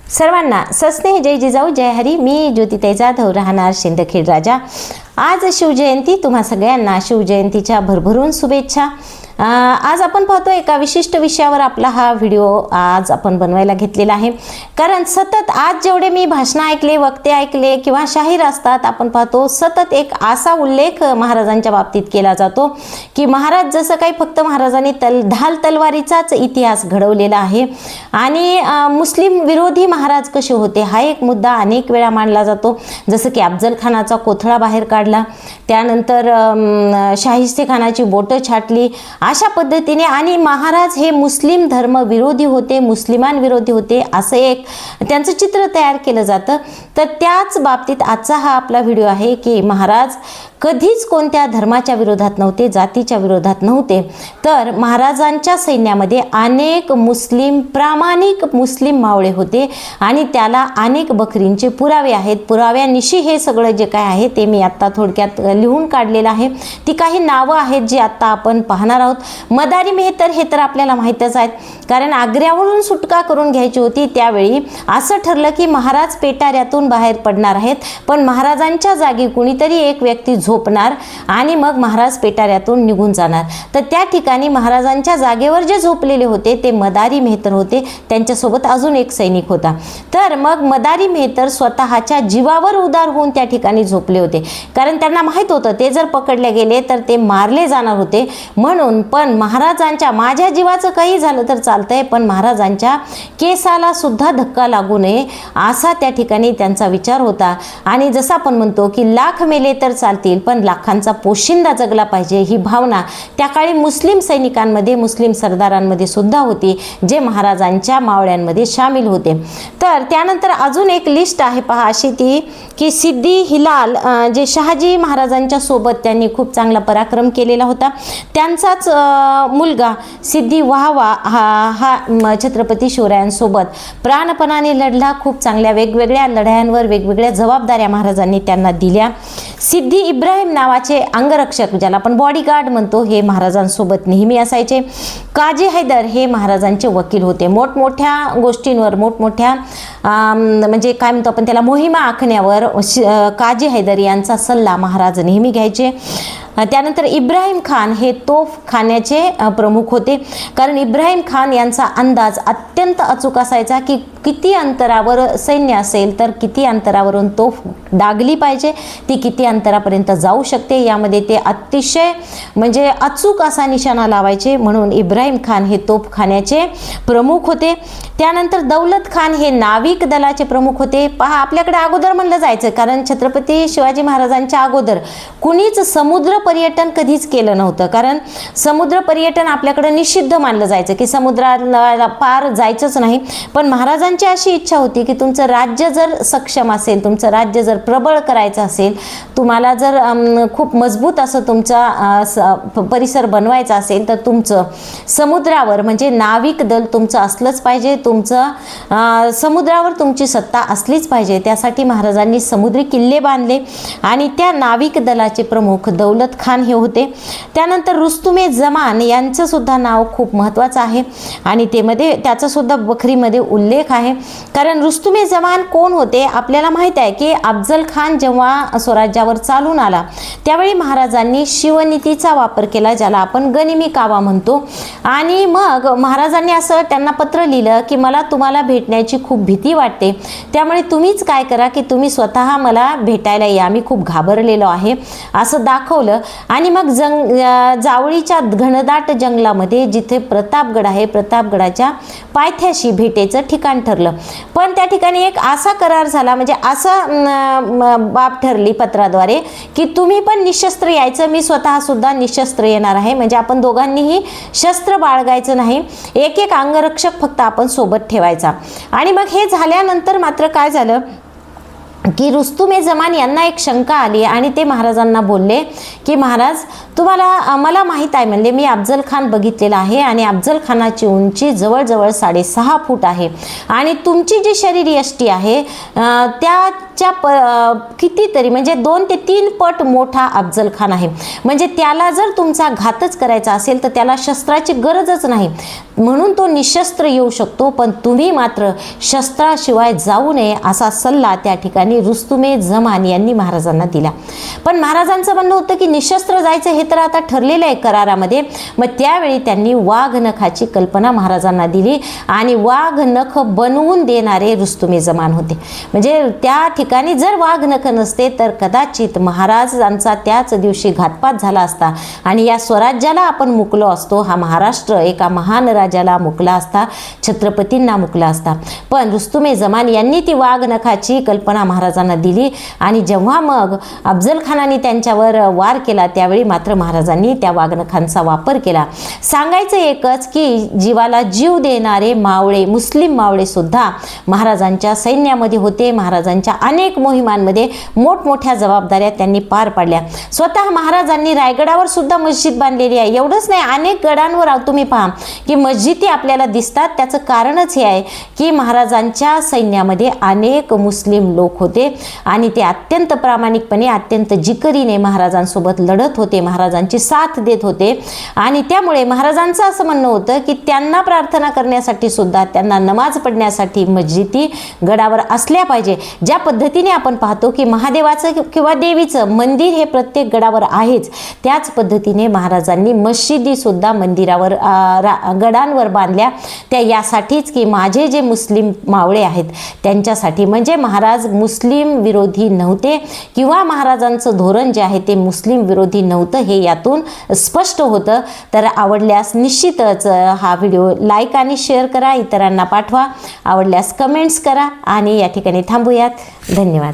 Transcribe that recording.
सर्वांना सस्नेह जय जिजाऊ जय हरी। मी ज्योतिताई जाधव, राहणार शिंदखेड राजा। आज शिवजयंती, तुम्हा सगळ्यांना शिवजयंतीच्या भरभरून शुभेच्छा। आज आपण पाहतो एका विशिष्ट विषयावर आपला हा व्हिडिओ आज आपण बनवायला घेतलेला आहे। कारण सतत आज जेवढे मी भाषण ऐकले, वक्ते ऐकले किंवा शाहीर असतात, आपण पाहतो सतत एक असा उल्लेख महाराजांच्या बाबतीत केला जातो की महाराज जसं काही फक्त महाराजांनी ढाल तलवारीचाच इतिहास घडवलेला आहे आणि मुस्लिम विरोधी महाराज कसे होते हा एक मुद्दा अनेक वेळा मांडला जातो। जसं की अफजल खानाचा कोथळा बाहेर काढला, त्यानंतर शाहिस्ते खानाची बोटं छाटली, अशा पद्धतीने। आणि महाराज हे मुस्लिम धर्म विरोधी होते, मुस्लिमांविरोधी होते, असं एक त्यांचं चित्र तयार केलं जातं। तर त्याच बाबतीत आजचा हा आपला व्हिडिओ आहे की महाराज कधीच कोणत्या धर्माच्या विरोधात नव्हते, जातीच्या विरोधात नव्हते। तर महाराजांच्या सैन्यामध्ये अनेक मुस्लिम, प्रामाणिक मुस्लिम मावळे होते आणि त्याला अनेक बखरींचे पुरावे आहेत। पुराव्यानिशी हे सगळं जे काय आहे ते मी आत्ता थोडक्यात लिहून काढलेलं आहे। ती काही नावं आहेत जी आत्ता आपण पाहणार आहोत। मदारी मेहतर हे तर आपल्याला माहीतच आहेत, कारण आग्र्यावरून सुटका करून घ्यायची होती। त्यावेळी असं ठरलं की महाराज पेटाऱ्यातून बाहेर पडणार आहेत, पण महाराजांच्या जागी कुणीतरी एक व्यक्ती झोपणार आणि मग महाराज पेटाऱ्यातून निघून जाणार। तर त्या ठिकाणी महाराजांच्या जागेवर जे झोपलेले होते ते मदारी मेहतर होते, त्यांच्यासोबत अजून एक सैनिक होता। तर मग मदारी मेहतर स्वतःच्या जीवावर उदार होऊन त्या ठिकाणी झोपले होते, कारण त्यांना माहित होतं ते जर पकडले गेले तर ते मारले जाणार होते। म्हणून पण महाराजांच्या, माझ्या जीवाचं काही झालं तर चालतंय पण महाराजांच्या केसाला सुद्धा धक्का लागू नये असा त्या ठिकाणी त्यांचा विचार होता। आणि जसं आपण म्हणतो की लाख मेले तर चालतील पण लाखांचा पोशिंदा जगला पाहिजे, ही भावना त्या काळी मुस्लिम सैनिकांमध्ये, मुस्लिम सरदारांमध्ये सुद्धा होती, जे महाराजांच्या मावळ्यांमध्ये सामील होते। तर त्यानंतर अजून एक लिस्ट आहे पहा अशी ती की सिद्दी हिलाल, जे शहाजी महाराजांच्या सोबत त्यांनी खूप चांगला पराक्रम केलेला होता, त्यांचाच मुलगा सिद्दी वाहवा हा छत्रपती शिवरायांसोबत प्राणपणाने लढला। खूप चांगल्या वेगवेगळ्या लढायांवर वेगवेगळ्या जबाबदाऱ्या महाराजांनी त्यांना दिल्या। सिद्दी इब्राहिम नावाचे अंगरक्षक, ज्याला आपण बॉडीगार्ड म्हणतो, हे महाराजांसोबत नेहमी असायचे। काजी हैदर हे महाराजांचे वकील होते। मोठमोठ्या गोष्टींवर, मोठमोठ्या म्हणजे काय म्हणतो आपण त्याला, मोहिमा आखण्यावर काजी हैदर यांचा सल्ला महाराज नेहमी घ्यायचे। त्यानंतर इब्राहिम खान हे तोफखान्याचे प्रमुख होते, कारण इब्राहिम खान यांचा अंदाज अत्यंत अचूक असायचा की किती अंतरावर सैन्य असेल तर किती अंतरावरून तोफ डागली पाहिजे, ती किती अंतरापर्यंत जाऊ शकते, यामध्ये ते अतिशय म्हणजे अचूक असा निशाणा लावायचे। म्हणून इब्राहिम खान हे तोफखान्याचे प्रमुख होते। त्यानंतर दौलत खान हे नाविक दलाचे प्रमुख होते। पहा, आपल्याकडे अगोदर म्हणलं जायचं, कारण छत्रपती शिवाजी महाराजांच्या अगोदर कुणीच समुद्र पर्यटन कधीच केलं नव्हतं, कारण समुद्र पर्यटन आपल्याकडे निषिद्ध मानलं जायचं की समुद्राला पार जायचंच नाही। पण महाराजांची अशी इच्छा होती की तुमचं राज्य जर सक्षम असेल, तुमचं राज्य जर प्रबळ करायचं असेल, तुम्हाला जर खूप मजबूत असं तुमचा परिसर बनवायचा असेल तर तुमचं समुद्रावर म्हणजे नाविक दल तुमचं असलंच पाहिजे, तुमचं समुद्रावर तुमची सत्ता असलीच पाहिजे। त्यासाठी महाराजांनी समुद्री किल्ले बांधले आणि त्या नाविक दलाचे प्रमुख दौलत खान हे होते। त्यानंतर रुस्तुमे जमान यांचं सुद्धा नाव खूप महत्त्वाचं आहे आणि त्याचा सुद्धा बखरीमध्ये उल्लेख आहे। कारण रुस्तुमे जमान कोण होते आपल्याला माहित आहे की अफजल खान जेव्हा स्वराज्यावर चालून आला त्यावेळी महाराजांनी शिवनीतीचा वापर केला, ज्याला आपण गनिमी कावा म्हणतो। आणि मग महाराजांनी असं त्यांना पत्र लिहिलं की मला तुम्हाला भेटण्याची खूप भीती वाटते, त्यामुळे तुम्हीच काय करा की तुम्ही स्वतः मला भेटायला या, मी खूप घाबरलेलो आहे असं दाखवलं। आणि मग जावळीच्या घनदाट जंगलामध्ये जिथे प्रतापगड आहे, प्रतापगडाच्या पायथ्याशी भेटेचं ठिकाण ठरलं। पण त्या ठिकाणी एक असा करार झाला, म्हणजे असं बाब ठरली पत्राद्वारे की तुम्ही पण निशस्त्र यायचं, मी स्वतः सुद्धा निशस्त्र येणार आहे, म्हणजे आपण दोघांनीही शस्त्र बाळगायचं नाही, एक एक अंगरक्षक फक्त आपण सोबत ठेवायचा। आणि मग हे झाल्यानंतर मात्र काय झालं की रुस्तुमे जमान यांना एक शंका आली आणि ते महाराजांना बोलले की महाराज मला माहीत आहे म्हणले, मी अफजल खान बघितलेला आहे आणि अफजल खानाची उंची जवळजवळ 6.5 फूट आहे आणि तुमची जी शरीरयष्टी आहे त्याच्या कितीतरी म्हणजे 2 ते 3 पट मोठा अफजल खान आहे. म्हणजे त्याला जर तुमचा घातच करायचा असेल तर त्याला शस्त्राची गरजच नाही, म्हणून तो निशस्त्र येऊ शकतो. पण तुम्ही मात्र शस्त्राशिवाय जाऊ नये असा सल्ला त्या ठिकाणी रुस्तुमे जमान यांनी महाराजांना दिला. पण महाराजांचं म्हणणं होतं की निशस्त्र जायचं हे तर आता ठरलेलं आहे करारामध्ये. मग त्यावेळी त्यांनी वाघ नखाची कल्पना महाराजांना दिली आणि वाघ नख बनवून देणारे रुस्तुमे जमान होते. म्हणजे त्या ठिकाणी जर वाघ नख नसते तर कदाचित महाराजांचा त्याच दिवशी घातपात झाला असता आणि या स्वराज्याला आपण मुकलो असतो. हा महाराष्ट्र एका महान राजाला मुकला असता, छत्रपतींना मुकला असता. पण रुस्तुमे जमान यांनी ती वाघ नखाची कल्पना महाराजांना दिली आणि जेव्हा मग अफजल खानाने त्यांच्यावर वार केला त्यावेळी मात्र महाराजांनी त्या वाघनखांचा वापर केला. सांगायचं एकच की जीवाला जीव देणारे मावळे, मुस्लिम मावळे सुद्धा महाराजांच्या सैन्यामध्ये होते. महाराजांच्या अनेक मोहिमांमध्ये मोठमोठ्या जबाबदाऱ्या त्यांनी पार पाडल्या. स्वतः महाराजांनी रायगडावर सुद्धा मस्जिद बांधलेली आहे. एवढंच नाही, अनेक गडांवर तुम्ही पहा की मस्जिदी आपल्याला दिसतात. त्याचं कारणच हे आहे की महाराजांच्या सैन्यामध्ये अनेक मुस्लिम लोक होते आणि ते अत्यंत प्रामाणिकपणे, अत्यंत जिकरीने महाराजांसोबत लढत होते, महाराजांची साथ देत होते. आणि त्यामुळे महाराजांचं असं म्हणणं होतं की त्यांना प्रार्थना करण्यासाठी सुद्धा, त्यांना नमाज पढण्यासाठी मस्जिदी गडावर असल्या पाहिजे. ज्या पद्धतीने आपण पाहतो की महादेवाचं किंवा देवीचं मंदिर हे प्रत्येक गडावर आहेच, त्याच पद्धतीने महाराजांनी मस्जिदी सुद्धा मंदिरावर गडांवर बांधल्या. त्या यासाठीच की माझे जे मुस्लिम मावळे आहेत त्यांच्यासाठी. म्हणजे महाराज मुस्लिम विरोधी नव्हते किंवा महाराजांचं धोरण जे आहे ते मुस्लिम विरोधी नव्हतं, हे यातून स्पष्ट होतं. तर आवडल्यास निश्चितच हा व्हिडिओ लाईक आणि शेअर करा, इतरांना पाठवा. आवडल्यास कमेंट्स करा आणि या ठिकाणी थांबूयात. धन्यवाद.